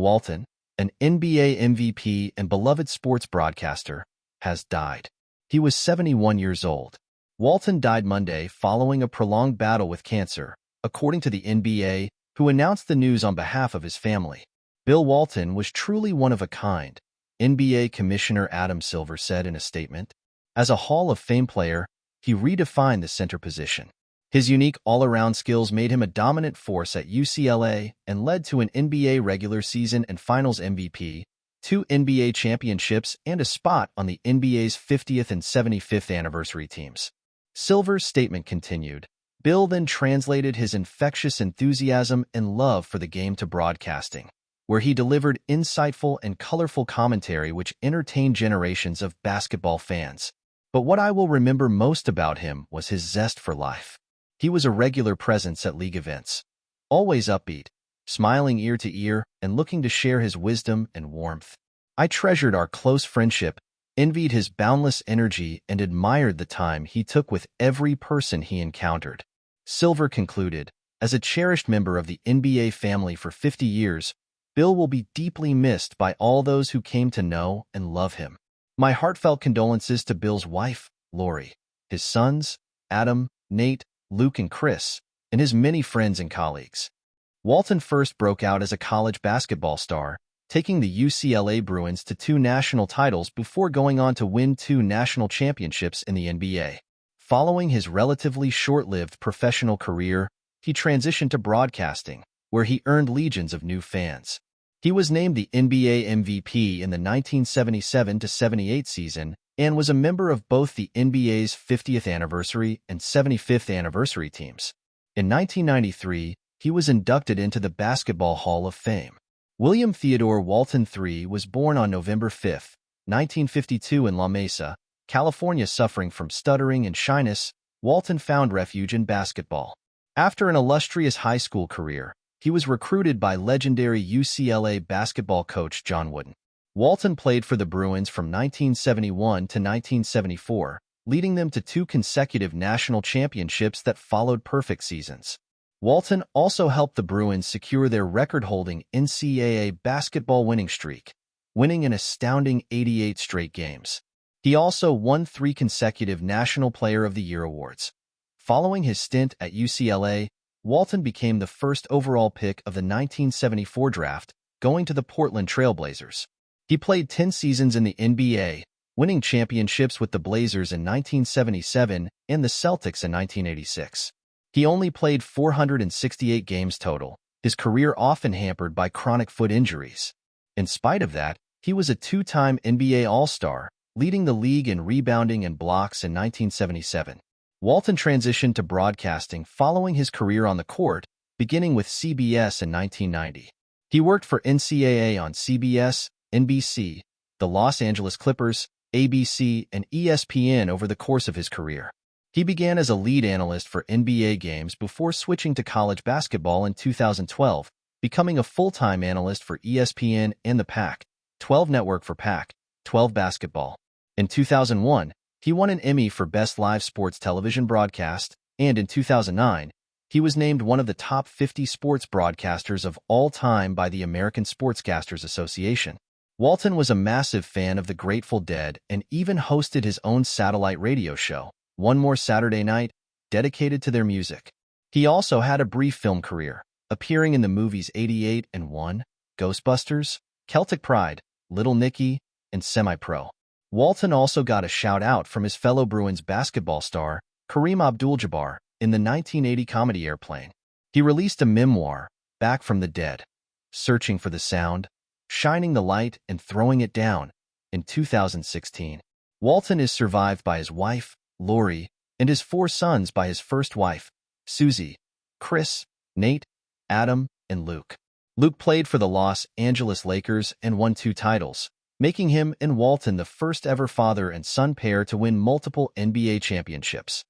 Walton, an NBA MVP and beloved sports broadcaster, has died. He was 71 years old. Walton died Monday following a prolonged battle with cancer, according to the NBA, who announced the news on behalf of his family. Bill Walton was truly one of a kind, NBA Commissioner Adam Silver said in a statement. As a Hall of Fame player, he redefined the center position. His unique all-around skills made him a dominant force at UCLA and led to an NBA regular season and finals MVP, 2 NBA championships, and a spot on the NBA's 50th and 75th anniversary teams. Silver's statement continued. Bill then translated his infectious enthusiasm and love for the game to broadcasting, where he delivered insightful and colorful commentary which entertained generations of basketball fans. But what I will remember most about him was his zest for life. He was a regular presence at league events, always upbeat, smiling ear to ear, and looking to share his wisdom and warmth. I treasured our close friendship, envied his boundless energy, and admired the time he took with every person he encountered. Silver concluded, as a cherished member of the NBA family for 50 years, Bill will be deeply missed by all those who came to know and love him. My heartfelt condolences to Bill's wife, Lori, his sons, Adam, Nate, Luke, and Chris, and his many friends and colleagues. Walton first broke out as a college basketball star, taking the UCLA Bruins to 2 national titles before going on to win 2 national championships in the NBA. Following his relatively short-lived professional career, he transitioned to broadcasting, where he earned legions of new fans. He was named the NBA MVP in the 1977-78 season and was a member of both the NBA's 50th anniversary and 75th anniversary teams. In 1993, he was inducted into the Basketball Hall of Fame. William Theodore Walton III was born on November 5, 1952 in La Mesa, California. Suffering from stuttering and shyness, Walton found refuge in basketball. After an illustrious high school career, he was recruited by legendary UCLA basketball coach John Wooden. Walton played for the Bruins from 1971 to 1974, leading them to 2 consecutive national championships that followed perfect seasons. Walton also helped the Bruins secure their record-holding NCAA basketball winning streak, winning an astounding 88 straight games. He also won 3 consecutive National Player of the Year awards. Following his stint at UCLA, Walton became the first overall pick of the 1974 draft, going to the Portland Trail Blazers. He played 10 seasons in the NBA, winning championships with the Blazers in 1977 and the Celtics in 1986. He only played 468 games total, his career often hampered by chronic foot injuries. In spite of that, he was a 2-time NBA All-Star, leading the league in rebounding and blocks in 1977. Walton transitioned to broadcasting following his career on the court, beginning with CBS in 1990. He worked for NCAA on CBS, NBC, the Los Angeles Clippers, ABC, and ESPN over the course of his career. He began as a lead analyst for NBA games before switching to college basketball in 2012, becoming a full-time analyst for ESPN and the Pac-12 network for Pac-12 basketball. In 2001, he won an Emmy for Best Live Sports Television Broadcast, and in 2009, he was named one of the top 50 sports broadcasters of all time by the American Sportscasters Association. Walton was a massive fan of the Grateful Dead and even hosted his own satellite radio show, One More Saturday Night, dedicated to their music. He also had a brief film career, appearing in the movies 88 and 1, Ghostbusters, Celtic Pride, Little Nicky, and Semi-Pro. Walton also got a shout-out from his fellow Bruins basketball star, Kareem Abdul-Jabbar, in the 1980 comedy Airplane. He released a memoir, Back from the Dead, Searching for the Sound, Shining the Light and Throwing It Down, in 2016. Walton is survived by his wife, Lori, and his 4 sons by his first wife, Susie, Chris, Nate, Adam, and Luke. Luke played for the Los Angeles Lakers and won 2 titles, making him and Walton the first ever father and son pair to win multiple NBA championships.